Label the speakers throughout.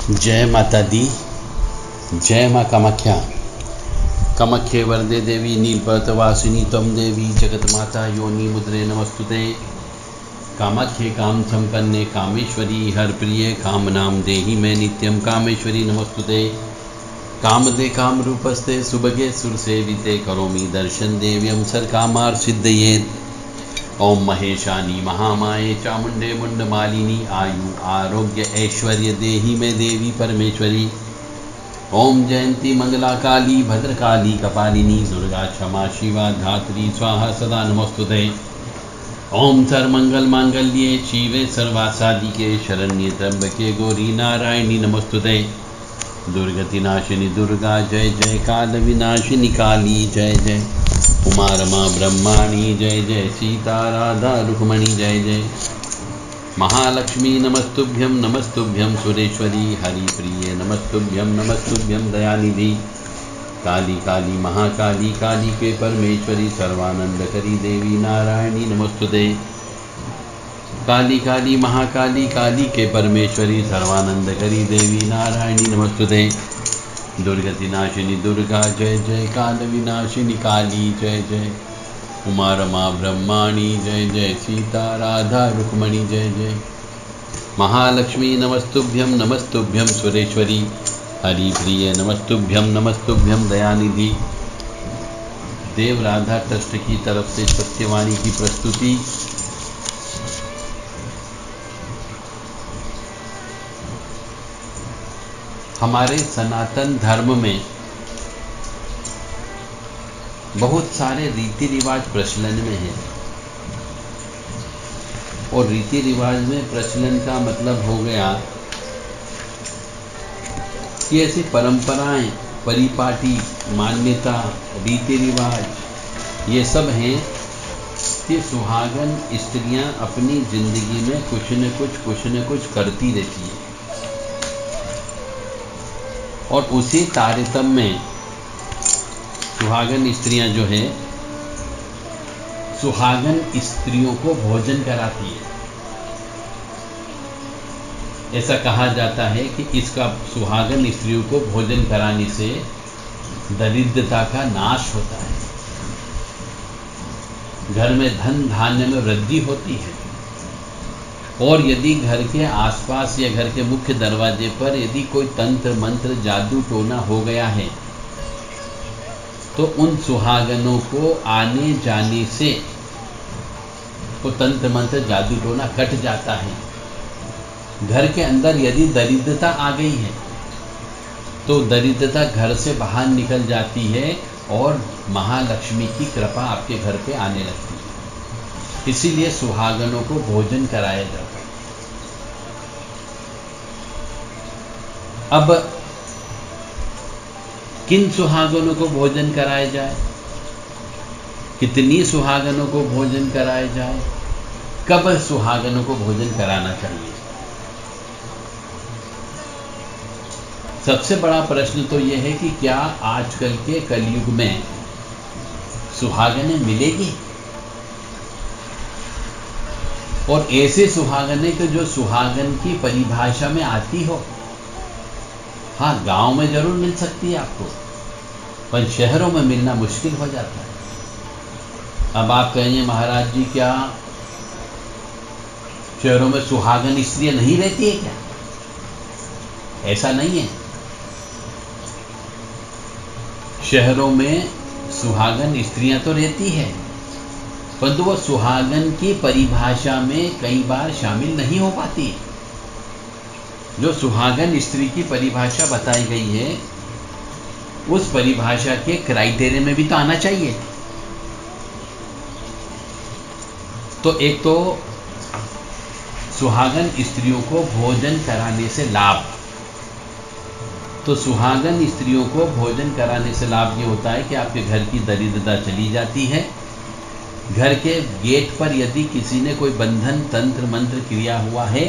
Speaker 1: जय माता दी। जय माँ कामाख्या। कामाख्ये वरदे देवी नीलपर्वतवासिनी त्वं देवी जगन्माता योनि मुद्रे नमस्तुते। कामाख्ये काम संपन्ने कामेश्वरी हरप्रिये कामनां देहि मे नित्यं कामेश्वरी नमस्तुते। कामदे काम रूपस्ते सुभगे सुरसेविते करोमि दर्शन देव्यं सर्वकामार्थसिद्धये। ओम महेशानी महामाये चामुंडे मुंडमालिनी आयु आरोग्य ऐश्वर्य देहि में देवी परमेश्वरी। ओम जयंती मंगला काली भद्रकाली कपालिनी दुर्गा क्षमा शिवा धात्री स्वाहा सदा नमस्तुते। ओम सर्वमंगल मांगल्ये शिवे सर्वासादिके शरण्ये त्र्यंबके गौरी नारायणी नमस्तुते। दुर्गति नाशिनी दुर्गा जय जय काल विनाशिनी काली जय जय। उमा रमा ब्रह्माणी जय जय सीता राधा रुक्मणी जय जय। महालक्ष्मी नमस्तुभ्यं सुरेश्वरी हरिप्रिये नमस्तुभ्यं दयानिधि। काली काली महाकाली काली के परमेश्वरी सर्वानंदकरी देवी नारायणी नमस्तुते। काली काली महाकाली काली के परमेश्वरी सर्वानंदकरी देवी नारायणी नमस्तुते। दुर्गति नाशिनी दुर्गा जय जय काल विनाशिनी काली जय जय। उमा रमा ब्रह्माणी जय जय सीता राधा रुक्मणी जय जय। महालक्ष्मी नमस्तुभ्यं सुरेश्वरी हरिप्रिये नमस्तुभ्यं दयानिधि। देव राधा ट्रस्ट की तरफ से सत्यवाणी की प्रस्तुति। हमारे सनातन धर्म में बहुत सारे रीति रिवाज प्रचलन में है, और रीति रिवाज में प्रचलन का मतलब हो गया कि ऐसी परंपराएं, परिपाटी, मान्यता, रीति रिवाज ये सब हैं कि सुहागन स्त्रियां अपनी जिंदगी में कुछ न कुछ करती रहती है, और उसी तारतम्य में सुहागन स्त्रियां जो है सुहागन स्त्रियों को भोजन कराती है। ऐसा कहा जाता है कि इसका सुहागन स्त्रियों को भोजन कराने से दरिद्रता का नाश होता है, घर में धन धान्य में वृद्धि होती है, और यदि घर के आसपास या घर के मुख्य दरवाजे पर यदि कोई तंत्र मंत्र जादू टोना हो गया है तो उन सुहागनों को आने जाने से वो तंत्र मंत्र जादू टोना कट जाता है। घर के अंदर यदि दरिद्रता आ गई है तो दरिद्रता घर से बाहर निकल जाती है और महालक्ष्मी की कृपा आपके घर पे आने लगती है। इसीलिए सुहागनों को भोजन कराया जाता है। अब किन सुहागनों को भोजन कराया जाए, कितनी सुहागनों को भोजन कराया जाए, कब सुहागनों को भोजन कराना चाहिए। सबसे बड़ा प्रश्न तो यह है कि क्या आजकल के कलयुग में सुहागनें मिलेगी, और ऐसे सुहागनें के जो सुहागन की परिभाषा में आती हो। हाँ, गांव में जरूर मिल सकती है आपको, पर शहरों में मिलना मुश्किल हो जाता है। अब आप कहेंगे महाराज जी क्या शहरों में सुहागन स्त्रियां नहीं रहती है क्या? ऐसा नहीं है। शहरों में सुहागन स्त्रियां तो रहती है, परंतु वो सुहागन की परिभाषा में कई बार शामिल नहीं हो पाती है। जो सुहागन स्त्री की परिभाषा बताई गई है उस परिभाषा के क्राइटेरिया में भी तो आना चाहिए। तो एक तो सुहागन स्त्रियों को भोजन कराने से लाभ, तो सुहागन स्त्रियों को भोजन कराने से लाभ ये होता है कि आपके घर की दरिद्रता चली जाती है। घर के गेट पर यदि किसी ने कोई बंधन तंत्र मंत्र किया हुआ है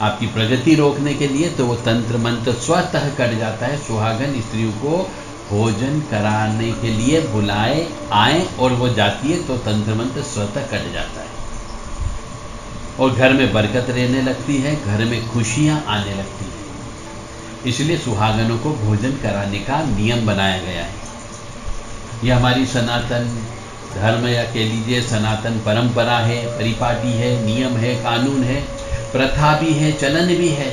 Speaker 1: आपकी प्रगति रोकने के लिए, तो वो तंत्र मंत्र स्वतः कट जाता है। सुहागन स्त्रियों को भोजन कराने के लिए बुलाए आए और वो जाती है तो तंत्र मंत्र स्वतः कट जाता है, और घर में बरकत रहने लगती है, घर में खुशियां आने लगती हैं। इसलिए सुहागनों को भोजन कराने का नियम बनाया गया है। यह हमारी सनातन धर्म या कह लीजिए सनातन परंपरा है, परिपाटी है, नियम है, कानून है, प्रथा भी है, चलन भी है।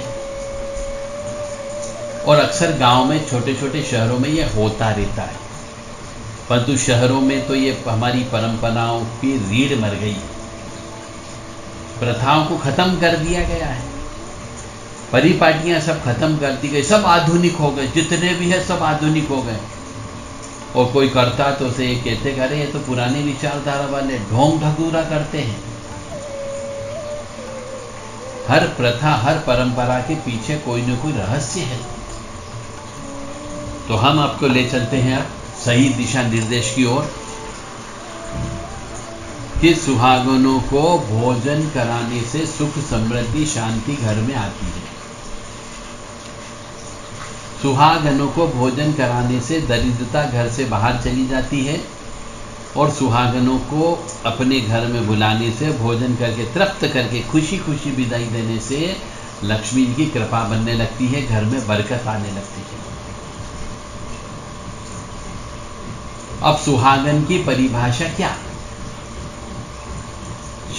Speaker 1: और अक्सर गांव में, छोटे छोटे शहरों में यह होता रहता है, परंतु शहरों में तो ये हमारी परंपराओं की रीढ़ मर गई है। प्रथाओं को खत्म कर दिया गया है, परिपाटियां सब खत्म कर दी गई, सब आधुनिक हो गए, जितने भी है सब आधुनिक हो गए। और कोई करता तो उसे ये कहते अरे ये तो पुराने विचारधारा वाले ढोंग ढकूरा करते हैं। हर प्रथा, हर परंपरा के पीछे कोई न कोई रहस्य है। तो हम आपको ले चलते हैं अब सही दिशा निर्देश की ओर कि सुहागनों को भोजन कराने से सुख, समृद्धि, शांति घर में आती है। सुहागनों को भोजन कराने से दरिद्रता घर से बाहर चली जाती है और सुहागनों को अपने घर में बुलाने से, भोजन करके तृप्त करके खुशी खुशी विदाई देने से लक्ष्मी की कृपा बनने लगती है, घर में बरकत आने लगती है। अब सुहागन की परिभाषा क्या?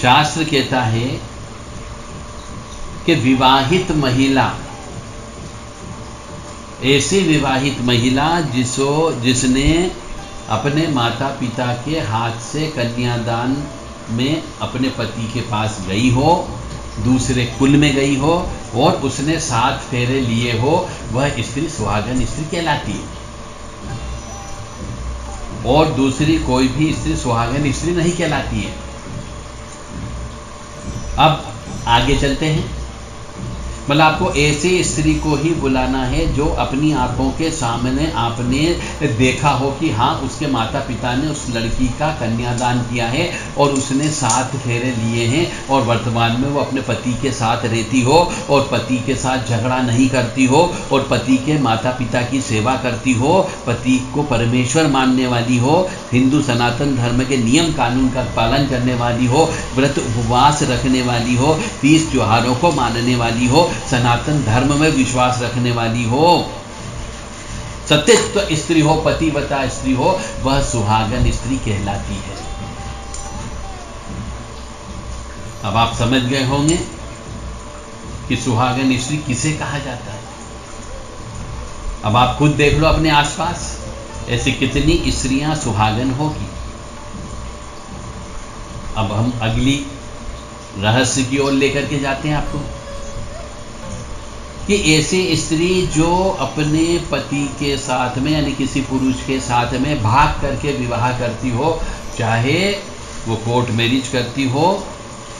Speaker 1: शास्त्र कहता है कि विवाहित महिला, ऐसी विवाहित महिला जिसने अपने माता पिता के हाथ से कन्यादान में अपने पति के पास गई हो, दूसरे कुल में गई हो और उसने 7 फेरे लिए हो, वह स्त्री सुहागन स्त्री कहलाती है। और दूसरी कोई भी स्त्री सुहागन स्त्री नहीं कहलाती है। अब आगे चलते हैं। मतलब आपको ऐसी स्त्री को ही बुलाना है जो अपनी आंखों के सामने आपने देखा हो कि हाँ, उसके माता पिता ने उस लड़की का कन्यादान किया है और उसने 7 फेरे लिए हैं और वर्तमान में वो अपने पति के साथ रहती हो और पति के साथ झगड़ा नहीं करती हो और पति के माता पिता की सेवा करती हो, पति को परमेश्वर मानने वाली हो, हिंदू सनातन धर्म के नियम कानून का पालन करने वाली हो, व्रत उपवास रखने वाली हो, 30 त्योहारों को मानने वाली हो, सनातन धर्म में विश्वास रखने वाली हो, सत्यत्व स्त्री हो, पतिव्रता स्त्री हो, वह सुहागन स्त्री कहलाती है। अब आप समझ गए होंगे कि सुहागन स्त्री किसे कहा जाता है। अब आप खुद देख लो अपने आसपास, ऐसी कितनी स्त्रियां सुहागन होगी। अब हम अगली रहस्य की ओर लेकर के जाते हैं आपको कि ऐसी स्त्री जो अपने पति के साथ में यानी किसी पुरुष के साथ में भाग करके विवाह करती हो, चाहे वो कोर्ट मैरिज करती हो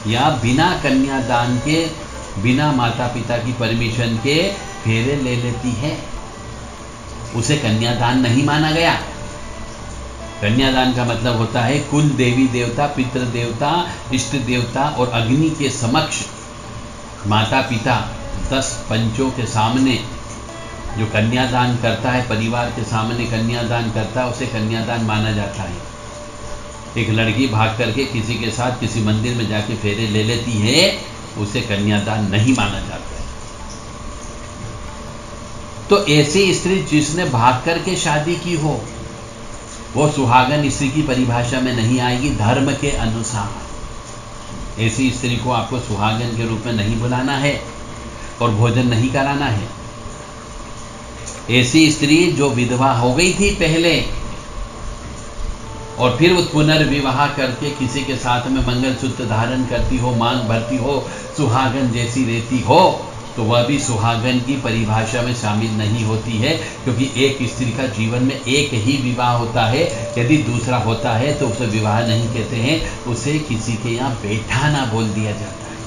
Speaker 1: या बिना कन्यादान के, बिना माता पिता की परमिशन के फेरे ले लेती है, उसे कन्यादान नहीं माना गया। कन्यादान का मतलब होता है कुल देवी देवता, पितृ देवता, इष्ट देवता और अग्नि के समक्ष माता पिता 10 पंचों के सामने जो कन्यादान करता है, परिवार के सामने कन्यादान करता है, उसे कन्यादान माना जाता है। एक लड़की भाग करके किसी के साथ किसी मंदिर में जाके फेरे ले लेती है, उसे कन्यादान नहीं माना जाता है। तो ऐसी स्त्री जिसने भाग करके शादी की हो, वो सुहागन स्त्री की परिभाषा में नहीं आएगी धर्म के अनुसार। ऐसी स्त्री को आपको सुहागन के रूप में नहीं बुलाना है और भोजन नहीं कराना है। ऐसी स्त्री जो विधवा हो गई थी पहले और फिर वो पुनर्विवाह करके किसी के साथ में मंगलसूत्र धारण करती हो, मांग भरती हो, सुहागन जैसी रहती हो, तो वह भी सुहागन की परिभाषा में शामिल नहीं होती है, क्योंकि एक स्त्री का जीवन में एक ही विवाह होता है। यदि दूसरा होता है तो उसे विवाह नहीं कहते हैं, उसे किसी के यहाँ बैठाना बोल दिया जाता है,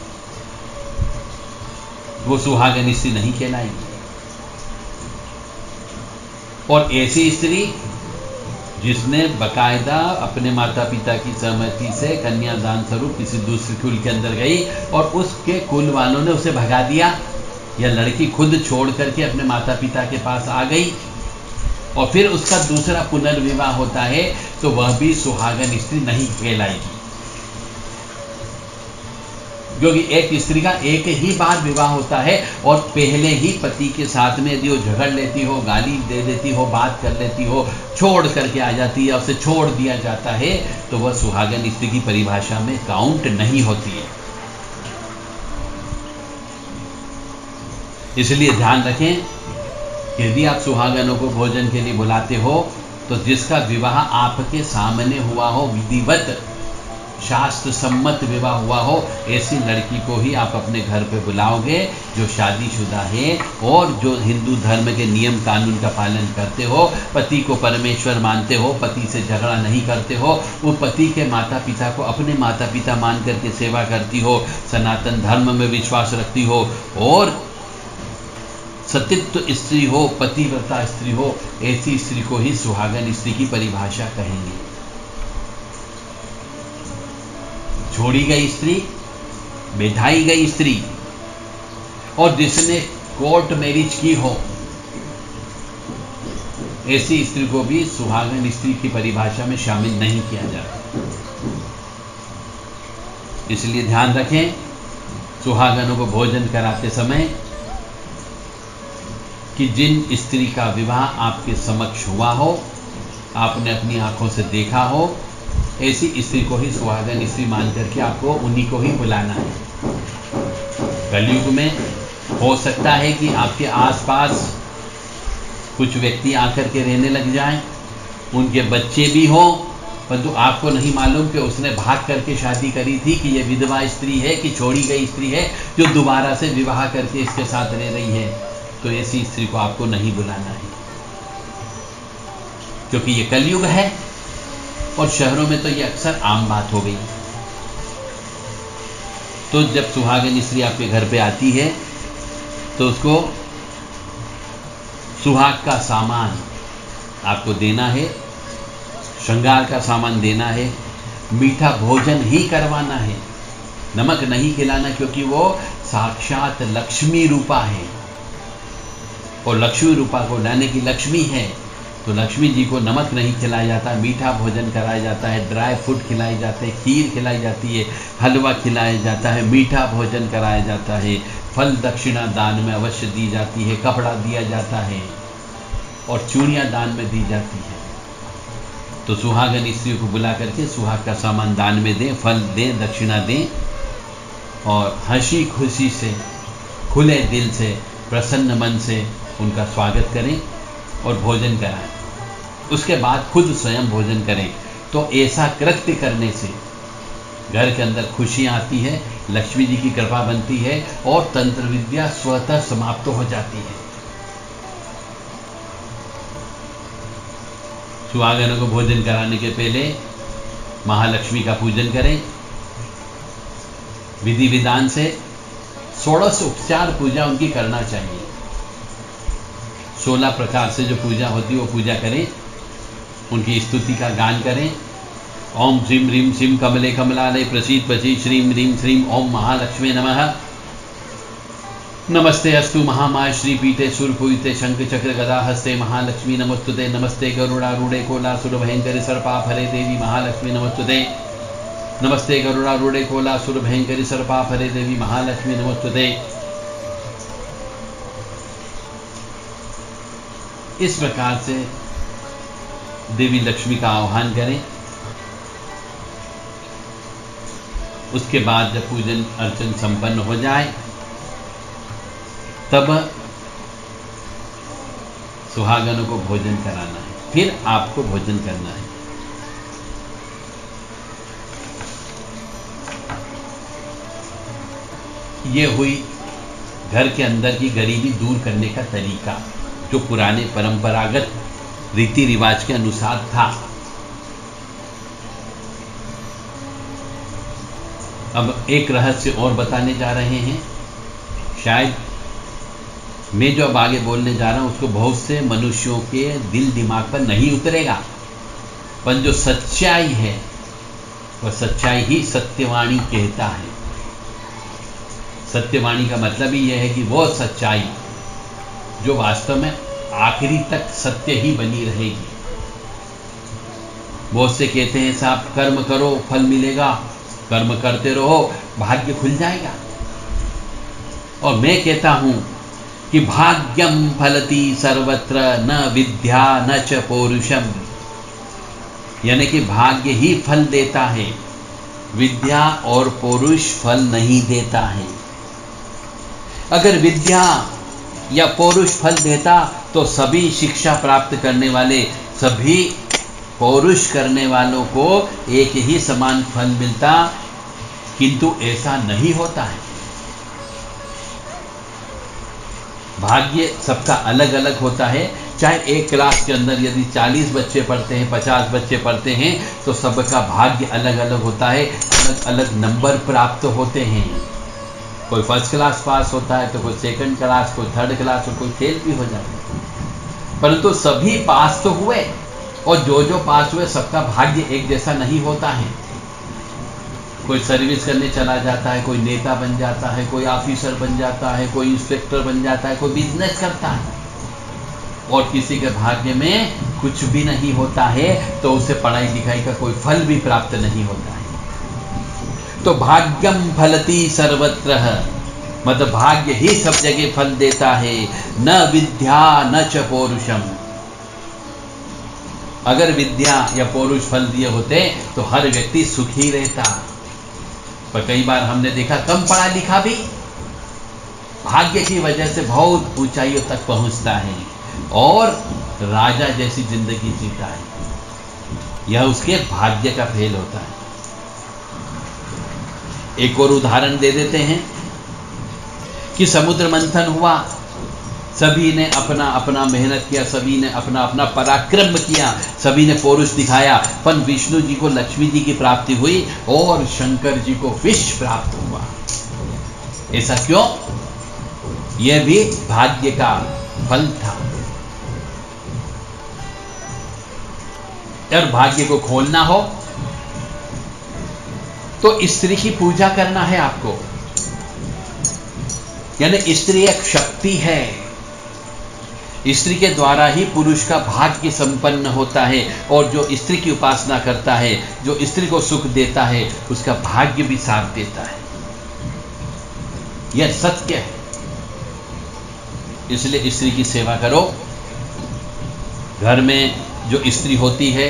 Speaker 1: वो सुहागन स्त्री नहीं कहलाएगी। और ऐसी स्त्री जिसने बकायदा अपने माता पिता की सहमति से कन्यादान स्वरूप किसी दूसरे कुल के अंदर गई और उसके कुल वालों ने उसे भगा दिया, या लड़की खुद छोड़ करके अपने माता पिता के पास आ गई और फिर उसका दूसरा पुनर्विवाह होता है, तो वह भी सुहागन स्त्री नहीं कहलाएगी। क्योंकि एक स्त्री का एक ही बार विवाह होता है और पहले ही पति के साथ में यदि वो झगड़ लेती हो, गाली दे देती हो, बात कर लेती हो, छोड़ करके आ जाती है, उसे छोड़ दिया जाता है, तो वह सुहागन स्त्री की परिभाषा में काउंट नहीं होती है। इसलिए ध्यान रखें, यदि आप सुहागनों को भोजन के लिए बुलाते हो तो जिसका विवाह आपके सामने हुआ हो, विधिवत शास्त्र सम्मत विवाह हुआ हो, ऐसी लड़की को ही आप अपने घर पे बुलाओगे जो शादीशुदा है और जो हिंदू धर्म के नियम कानून का पालन करते हो, पति को परमेश्वर मानते हो, पति से झगड़ा नहीं करते हो, वो पति के माता पिता को अपने माता पिता मान करके सेवा करती हो, सनातन धर्म में विश्वास रखती हो और सतीत्व स्त्री हो, पतिव्रता स्त्री हो, ऐसी स्त्री को ही सुहागन स्त्री की परिभाषा कहेंगे। छोड़ी गई स्त्री, बैठाई गई स्त्री और जिसने कोर्ट मैरिज की हो, ऐसी स्त्री को भी सुहागन स्त्री की परिभाषा में शामिल नहीं किया जाता। इसलिए ध्यान रखें, सुहागनों को भोजन कराते समय कि जिन स्त्री का विवाह आपके समक्ष हुआ हो, आपने अपनी आंखों से देखा हो, ऐसी स्त्री को ही सुहागन स्त्री मान करके आपको उन्हीं को ही बुलाना है। कलयुग में हो सकता है कि आपके आसपास कुछ व्यक्ति आकर के रहने लग जाएं, उनके बच्चे भी हों, परंतु आपको नहीं मालूम कि उसने भाग करके शादी करी थी, कि यह विधवा स्त्री है, कि छोड़ी गई स्त्री है जो दोबारा से विवाह करके इसके साथ रह रही है। तो ऐसी स्त्री को आपको नहीं बुलाना है, क्योंकि ये कलयुग है और शहरों में तो ये अक्सर आम बात हो गई। तो जब सुहागन स्त्री आपके घर पे आती है तो उसको सुहाग का सामान आपको देना है, श्रृंगार का सामान देना है, मीठा भोजन ही करवाना है, नमक नहीं खिलाना, क्योंकि वो साक्षात लक्ष्मी रूपा है और लक्ष्मी रूपा को लाने की लक्ष्मी है, तो लक्ष्मी जी को नमक नहीं खिलाया जाता, मीठा भोजन कराया जाता है, ड्राई फ्रूट खिलाए जाते हैं, खीर खिलाई जाती है, हलवा खिलाया जाता है, मीठा भोजन कराया जाता है, फल दक्षिणा दान में अवश्य दी जाती है, कपड़ा दिया जाता है और चूड़ियाँ दान में दी जाती है। तो सुहागन स्त्री को बुला करके सुहाग का सामान दान में दें, फल दें, दक्षिणा दें और हंसी खुशी से, खुले दिल से, प्रसन्न मन से उनका स्वागत करें और भोजन कराएं। उसके बाद खुद स्वयं भोजन करें। तो ऐसा कृत्य करने से घर के अंदर खुशियां आती है, लक्ष्मी जी की कृपा बनती है और तंत्र विद्या स्वतः समाप्त हो जाती है। सुहागनों को भोजन कराने के पहले महालक्ष्मी का पूजन करें, विधि विधान से 16 उपचार पूजा उनकी करना चाहिए। 16 प्रकार से जो पूजा होती है वो पूजा करें, उनकी स्तुति का गान करें। ओम श्रीम ह्रीम श्रीम कमले कमलालय प्रसीद प्रसीद श्रीम ह्रीम श्रीम ओम महालक्ष्मी नमः। नमस्ते अस्तु महामाय श्री पीठे सुरपूजिते शंख चक्र गदा हस्ते महालक्ष्मी नमस्तुते। नमस्ते गरुड़ारूढ़े कोलासुर भयंकरी सर्पाफले देवी महालक्ष्मी नमस्तुते। नमस्ते गरुड़ारूढ़े कोलासुर भयंकरी सर्पाफले देवी महालक्ष्मी नमस्तुते। इस प्रकार से देवी लक्ष्मी का आह्वान करें। उसके बाद जब पूजन अर्चन संपन्न हो जाए तब सुहागनों को भोजन कराना है, फिर आपको भोजन करना है। ये हुई घर के अंदर की गरीबी दूर करने का तरीका, जो पुराने परंपरागत रीति रिवाज के अनुसार था। अब एक रहस्य और बताने जा रहे हैं। शायद मैं जो अब आगे बोलने जा रहा हूं उसको बहुत से मनुष्यों के दिल दिमाग पर नहीं उतरेगा, पर जो सच्चाई है वह सच्चाई ही सत्यवाणी कहता है। सत्यवाणी का मतलब ही यह है कि वो सच्चाई जो वास्तव में आखिरी तक सत्य ही बनी रहेगी। बहुत से कहते हैं साहब कर्म करो फल मिलेगा, कर्म करते रहो, भाग्य खुल जाएगा। और मैं कहता हूं कि भाग्यम फलति सर्वत्र न विद्या न च पौरुषम, यानी कि भाग्य ही फल देता है, विद्या और पौरुष फल नहीं देता है। अगर विद्या या पौरुष फल देता तो सभी शिक्षा प्राप्त करने वाले, सभी पौरुष करने वालों को एक ही समान फल मिलता, किंतु ऐसा नहीं होता है। भाग्य सबका अलग अलग होता है। चाहे एक क्लास के अंदर यदि 40 बच्चे पढ़ते हैं, 50 बच्चे पढ़ते हैं, तो सबका भाग्य अलग अलग होता है, अलग अलग नंबर प्राप्त होते हैं। कोई फर्स्ट क्लास पास होता है तो कोई सेकंड क्लास, कोई थर्ड क्लास और कोई फेल भी हो जाता है, परंतु सभी पास तो हुए। और जो पास हुए सबका भाग्य एक जैसा नहीं होता है। कोई सर्विस करने चला जाता है, कोई नेता बन जाता है, कोई ऑफिसर बन जाता है, कोई इंस्पेक्टर बन जाता है, कोई बिजनेस करता है, और किसी के भाग्य में कुछ भी नहीं होता है, तो उसे पढ़ाई लिखाई का कोई फल भी प्राप्त नहीं होता है। तो भाग्यम फलति सर्वत्र, मतलब भाग्य ही सब जगह फल देता है। न विद्या न च पौरुषम, अगर विद्या या पौरुष फल दिए होते तो हर व्यक्ति सुखी रहता। पर कई बार हमने देखा कम पढ़ा लिखा भी भाग्य की वजह से बहुत ऊंचाइयों तक पहुंचता है और राजा जैसी जिंदगी जीता है। यह उसके भाग्य का फेल होता है। एक और उदाहरण दे देते हैं कि समुद्र मंथन हुआ, सभी ने अपना अपना मेहनत किया, सभी ने अपना अपना पराक्रम किया, सभी ने पौरुष दिखाया, पर विष्णु जी को लक्ष्मी जी की प्राप्ति हुई और शंकर जी को विष प्राप्त हुआ। ऐसा क्यों? यह भी भाग्य का फल था। और भाग्य को खोलना हो तो स्त्री की पूजा करना है आपको, यानी स्त्री एक शक्ति है। स्त्री के द्वारा ही पुरुष का भाग्य संपन्न होता है, और जो स्त्री की उपासना करता है, जो स्त्री को सुख देता है, उसका भाग्य भी साथ देता है। यह सत्य है। इसलिए स्त्री की सेवा करो। घर में जो स्त्री होती है,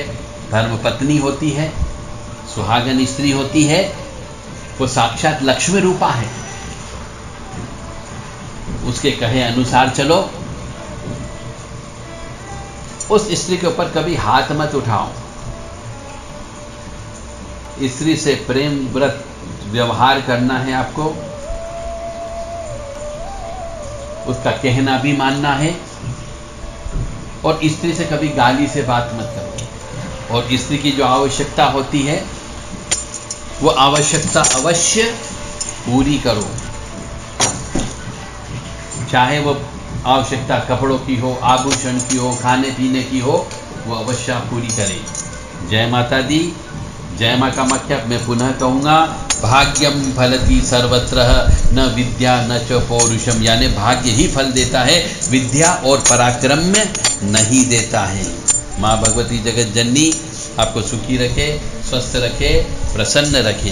Speaker 1: धर्म पत्नी होती है, सुहागन स्त्री होती है, वो साक्षात लक्ष्मी रूपा है। उसके कहे अनुसार चलो। उस स्त्री के ऊपर कभी हाथ मत उठाओ। स्त्री से प्रेम व्रत व्यवहार करना है आपको, उसका कहना भी मानना है, और स्त्री से कभी गाली से बात मत करो। और स्त्री की जो आवश्यकता होती है वो आवश्यकता अवश्य पूरी करो, चाहे वो आवश्यकता कपड़ों की हो, आभूषण की हो, खाने पीने की हो, वो अवश्य आप पूरी करें। जय माता दी, जय मां कामाख्या। मैं पुनः कहूँगा, भाग्यम फलति सर्वत्र न विद्या न च पौरुषम, यानी भाग्य ही फल देता है, विद्या और पराक्रम नहीं देता है। माँ भगवती जगत जननी आपको सुखी रखे, स्वस्थ रखे, प्रसन्न रखे।